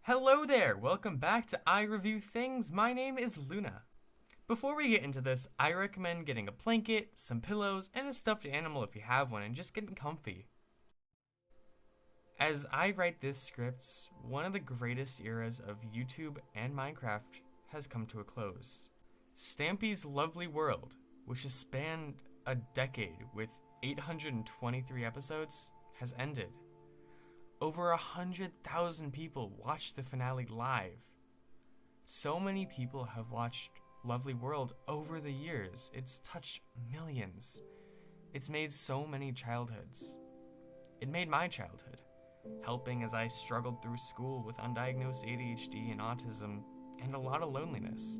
Hello there, welcome back to I Review Things. My name is Luna. Before we get into this, I recommend getting a blanket, some pillows, and a stuffed animal if you have one, and just getting comfy. As I write this script, one of the greatest eras of YouTube and Minecraft has come to a close. Stampy's lovely world, which has spanned a decade with 823 episodes, has ended. Over 100,000 people watched the finale live. So many people have watched Lovely World over the years. It's touched millions. It's made so many childhoods. It made my childhood, helping as I struggled through school with undiagnosed ADHD and autism and a lot of loneliness.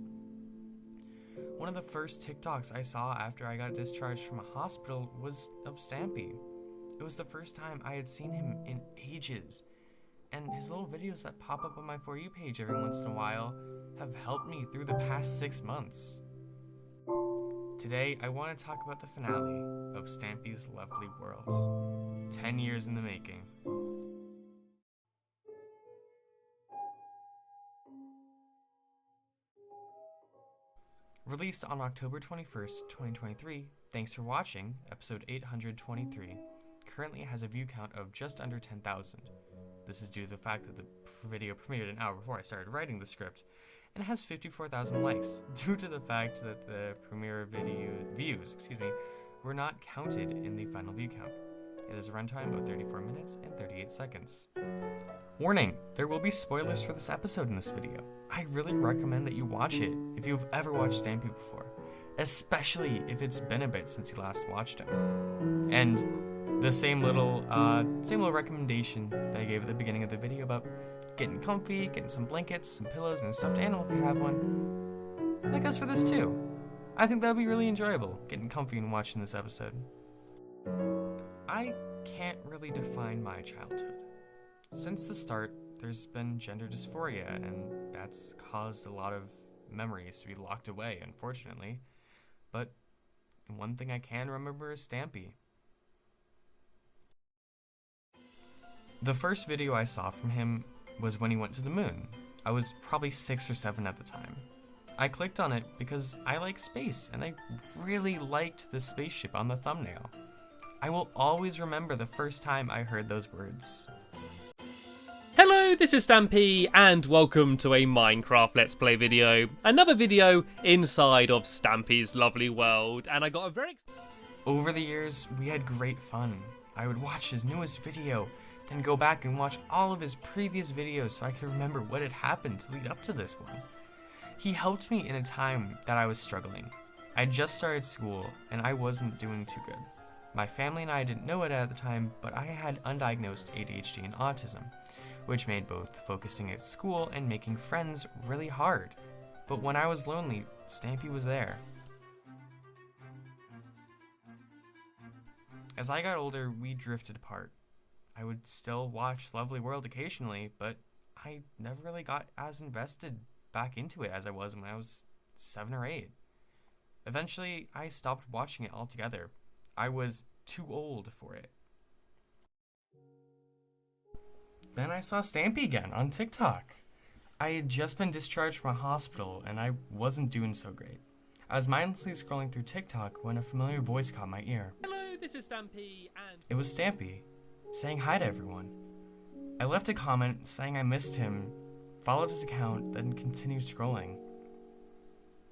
One of the first TikToks I saw after I got discharged from a hospital was of Stampy. It was the first time I had seen him in ages, and his little videos that pop up on my For You page every once in a while have helped me through the past 6 months. Today, I want to talk about the finale of Stampy's Lovely World, 10 years in the making. Released on October 21st, 2023, thanks for watching episode 823. Currently has a view count of just under 10,000. This is due to the fact that the video premiered an hour before I started writing the script, and has 54,000 likes, due to the fact that the premiere video views were not counted in the final view count. It is a runtime of 34 minutes and 38 seconds. Warning, there will be spoilers for this episode in this video. I really recommend that you watch it if you've ever watched Stampy before, especially if it's been a bit since you last watched him. And the same little recommendation that I gave at the beginning of the video about getting comfy, getting some blankets, some pillows, and a stuffed animal if you have one, that goes for this too. I think that'll be really enjoyable, getting comfy and watching this episode. I can't really define my childhood. Since the start, there's been gender dysphoria, and that's caused a lot of memories to be locked away, unfortunately. But one thing I can remember is Stampy. The first video I saw from him was when he went to the moon. I was probably 6 or 7 at the time. I clicked on it because I like space, and I really liked the spaceship on the thumbnail. I will always remember the first time I heard those words. Hello, this is Stampy, and welcome to a Minecraft Let's Play video. Another video inside of Stampy's lovely world, and I got a very... Over the years, we had great fun. I would watch his newest video, then go back and watch all of his previous videos so I could remember what had happened to lead up to this one. He helped me in a time that I was struggling. I just started school, and I wasn't doing too good. My family and I didn't know it at the time, but I had undiagnosed ADHD and autism, which made both focusing at school and making friends really hard. But when I was lonely, Stampy was there. As I got older, we drifted apart. I would still watch Lovely World occasionally, but I never really got as invested back into it as I was when I was 7 or 8. Eventually, I stopped watching it altogether. I was too old for it. Then I saw Stampy again on TikTok. I had just been discharged from a hospital and I wasn't doing so great. I was mindlessly scrolling through TikTok when a familiar voice caught my ear. Hello, this is Stampy, and... It was Stampy, saying hi to everyone. I left a comment saying I missed him, followed his account, then continued scrolling.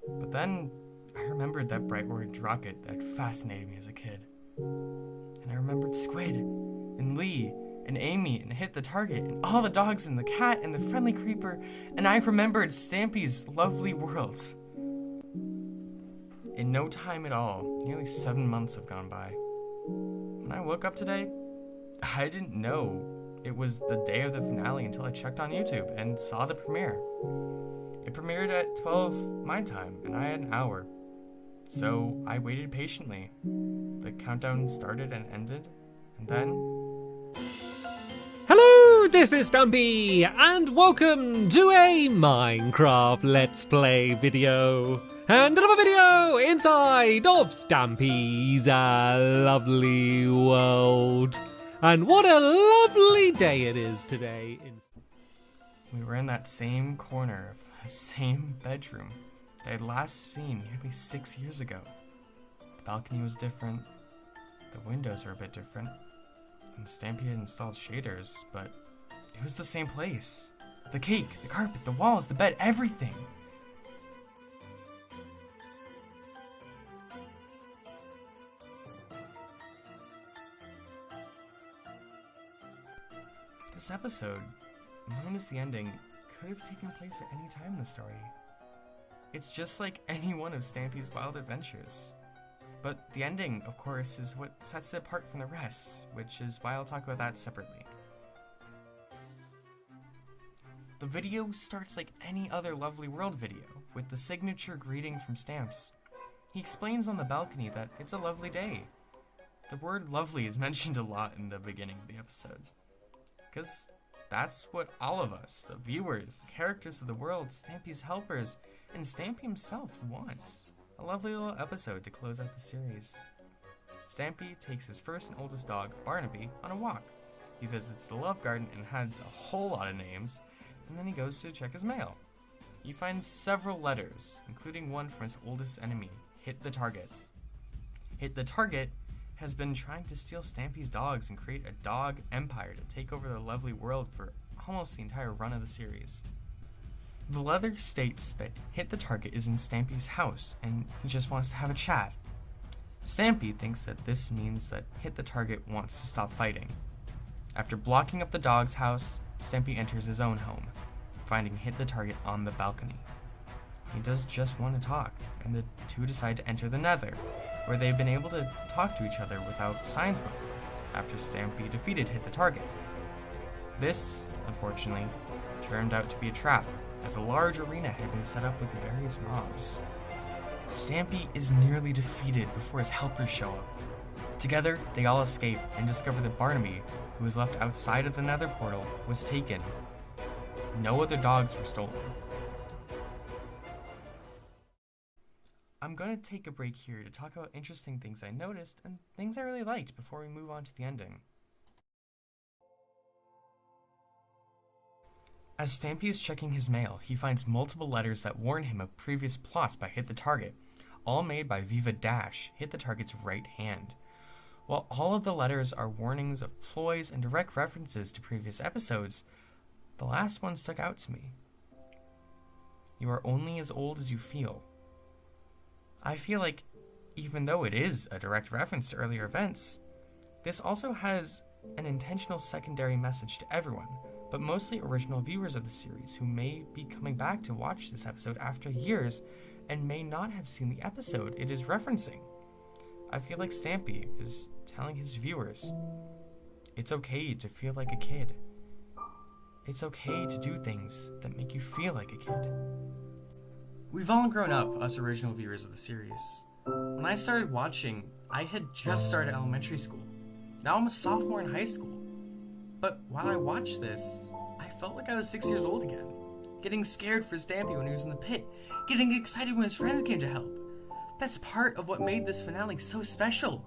But then I remembered that bright orange rocket that fascinated me as a kid. And I remembered Squid, and Lee, and Amy, and Hit the Target, and all the dogs, and the cat, and the friendly creeper, and I remembered Stampy's Lovely World. In no time at all, nearly 7 months have gone by. When I woke up today, I didn't know it was the day of the finale until I checked on YouTube and saw the premiere. It premiered at 12 my time, and I had an hour. So I waited patiently. The countdown started and ended, and then... Hello, this is Stampy, and welcome to a Minecraft Let's Play video. And another video inside of Stampy's lovely world. And what a lovely day it is today. We were in that same corner of the same bedroom that I had last seen nearly 6 years ago. The balcony was different, the windows were a bit different, and Stampy had installed shaders, but it was the same place. The cake, the carpet, the walls, the bed, everything. This episode, minus the ending, could have taken place at any time in the story. It's just like any one of Stampy's wild adventures. But the ending, of course, is what sets it apart from the rest, which is why I'll talk about that separately. The video starts like any other Lovely World video, with the signature greeting from Stamps. He explains on the balcony that it's a lovely day. The word lovely is mentioned a lot in the beginning of the episode. Because that's what all of us, the viewers, the characters of the world, Stampy's helpers, and Stampy himself wants. A lovely little episode to close out the series. Stampy takes his first and oldest dog, Barnaby, on a walk. He visits the love garden and has a whole lot of names, and then he goes to check his mail. He finds several letters, including one from his oldest enemy, Hit the Target. Hit the Target has been trying to steal Stampy's dogs and create a dog empire to take over the Lovely World for almost the entire run of the series. The letter states that Hit the Target is in Stampy's house and he just wants to have a chat. Stampy thinks that this means that Hit the Target wants to stop fighting. After blocking up the dog's house, Stampy enters his own home, finding Hit the Target on the balcony. He does just want to talk, and the two decide to enter the Nether, where they've been able to talk to each other without signs before, after Stampy defeated Hit the Target. This, unfortunately, turned out to be a trap, as a large arena had been set up with various mobs. Stampy is nearly defeated before his helpers show up. Together, they all escape and discover that Barnaby, who was left outside of the Nether portal, was taken. No other dogs were stolen. I'm going to take a break here to talk about interesting things I noticed and things I really liked before we move on to the ending. As Stampy is checking his mail, he finds multiple letters that warn him of previous plots by Hit the Target, all made by Viva Dash, Hit the Target's right hand. While all of the letters are warnings of ploys and direct references to previous episodes, the last one stuck out to me. You are only as old as you feel. I feel like, even though it is a direct reference to earlier events, this also has an intentional secondary message to everyone, but mostly original viewers of the series who may be coming back to watch this episode after years and may not have seen the episode it is referencing. I feel like Stampy is telling his viewers, it's okay to feel like a kid. It's okay to do things that make you feel like a kid. We've all grown up, us original viewers of the series. When I started watching, I had just started elementary school. Now I'm a sophomore in high school. But while I watched this, I felt like I was 6 years old again. Getting scared for Stampy when he was in the pit. Getting excited when his friends came to help. That's part of what made this finale so special.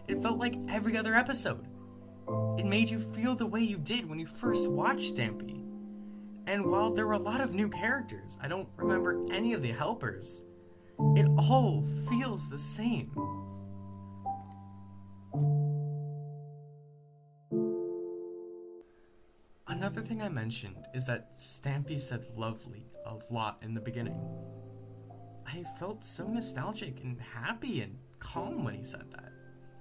It felt like every other episode. It made you feel the way you did when you first watched Stampy. And while there were a lot of new characters, I don't remember any of the helpers. It all feels the same. Another thing I mentioned is that Stampy said lovely a lot in the beginning. I felt so nostalgic and happy and calm when he said that,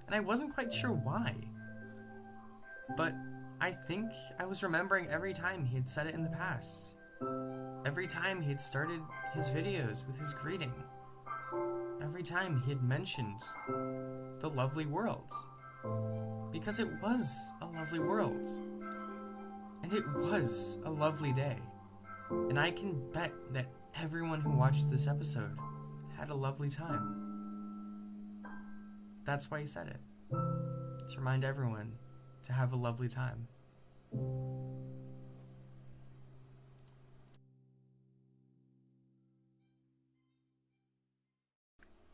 and I wasn't quite sure why. But I think I was remembering every time he had said it in the past. Every time he had started his videos with his greeting. Every time he had mentioned the lovely world. Because it was a lovely world. And it was a lovely day. And I can bet that everyone who watched this episode had a lovely time. That's why he said it. To remind everyone to have a lovely time.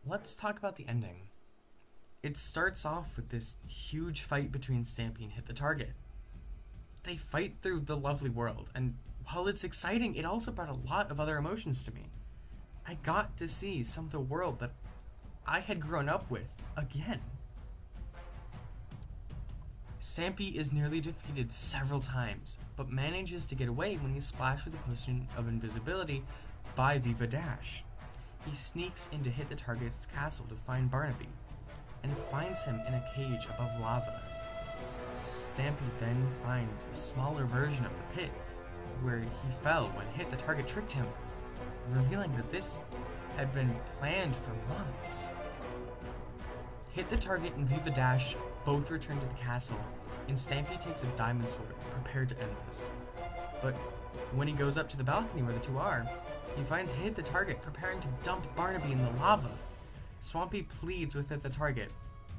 Let's talk about the ending. It starts off with this huge fight between Stampy and Hit the Target. They fight through the lovely world, and while it's exciting, it also brought a lot of other emotions to me. I got to see some of the world that I had grown up with again. Stampy is nearly defeated several times, but manages to get away when he's splashed with a potion of invisibility by Viva Dash. He sneaks in to hit the target's castle to find Barnaby, and finds him in a cage above lava. Stampy then finds a smaller version of the pit, where he fell when Hit the Target tricked him, revealing that this had been planned for months. Hit the Target and Viva Dash both return to the castle, and Stampy takes a diamond sword, prepared to end this. But when he goes up to the balcony where the two are, he finds Hit the Target preparing to dump Barnaby in the lava. Swampy pleads with Hit the Target,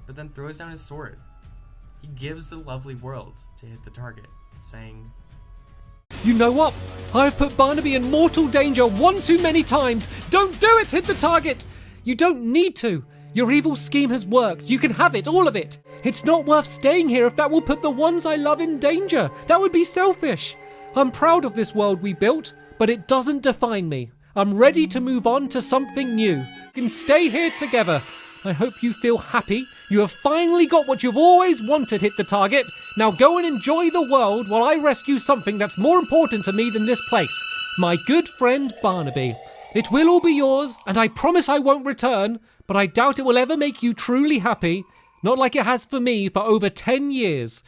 but then throws down his sword. He gives the lovely world to Hit the Target, saying, You know what? I've put Barnaby in mortal danger one too many times. Don't do it, Hit the Target! You don't need to. Your evil scheme has worked. You can have it, all of it. It's not worth staying here if that will put the ones I love in danger. That would be selfish. I'm proud of this world we built, but it doesn't define me. I'm ready to move on to something new. We can stay here together. I hope you feel happy. You have finally got what you've always wanted, Hit the Target. Now go and enjoy the world while I rescue something that's more important to me than this place. My good friend Barnaby. It will all be yours, and I promise I won't return, but I doubt it will ever make you truly happy. Not like it has for me for over 10 years.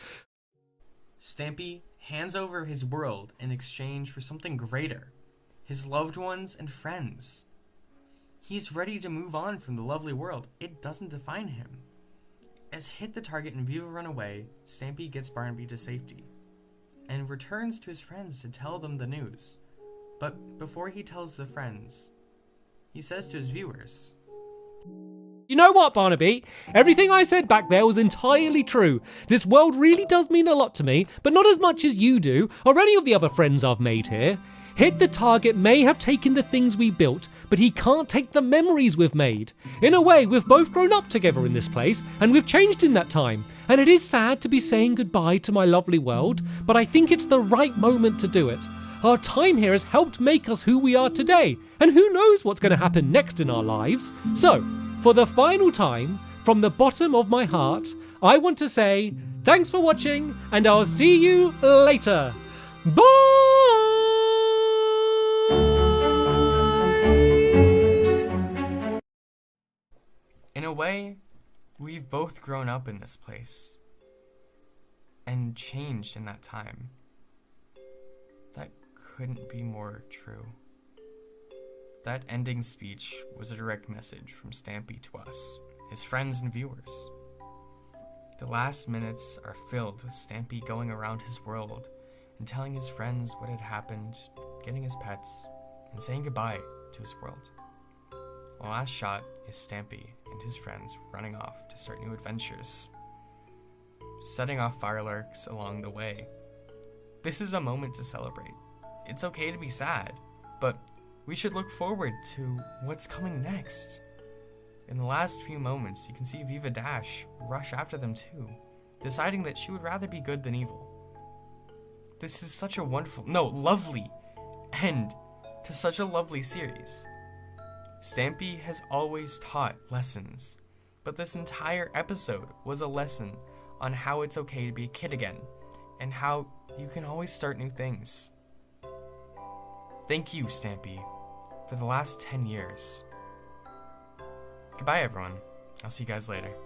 Stampy hands over his world in exchange for something greater, his loved ones and friends. He's ready to move on from the lovely world. It doesn't define him. As Hit the Target and Viva run away, Stampy gets Barnaby to safety and returns to his friends to tell them the news. But before he tells the friends, he says to his viewers, You know what, Barnaby? Everything I said back there was entirely true. This world really does mean a lot to me, but not as much as you do, or any of the other friends I've made here. Hit the Target may have taken the things we built, but he can't take the memories we've made. In a way, we've both grown up together in this place, and we've changed in that time. And it is sad to be saying goodbye to my lovely world, but I think it's the right moment to do it. Our time here has helped make us who we are today, and who knows what's going to happen next in our lives. So, for the final time, from the bottom of my heart, I want to say thanks for watching, and I'll see you later. Bye! In a way, we've both grown up in this place and changed in that time. That couldn't be more true. That ending speech was a direct message from Stampy to us, his friends and viewers. The last minutes are filled with Stampy going around his world and telling his friends what had happened, getting his pets, and saying goodbye to his world. The last shot is Stampy and his friends running off to start new adventures, setting off fireworks along the way. This is a moment to celebrate. It's okay to be sad, but we should look forward to what's coming next. In the last few moments, you can see Viva Dash rush after them too, deciding that she would rather be good than evil. This is such a lovely end to such a lovely series. Stampy has always taught lessons, but this entire episode was a lesson on how it's okay to be a kid again, and how you can always start new things. Thank you, Stampy, for the last 10 years. Goodbye, everyone. I'll see you guys later.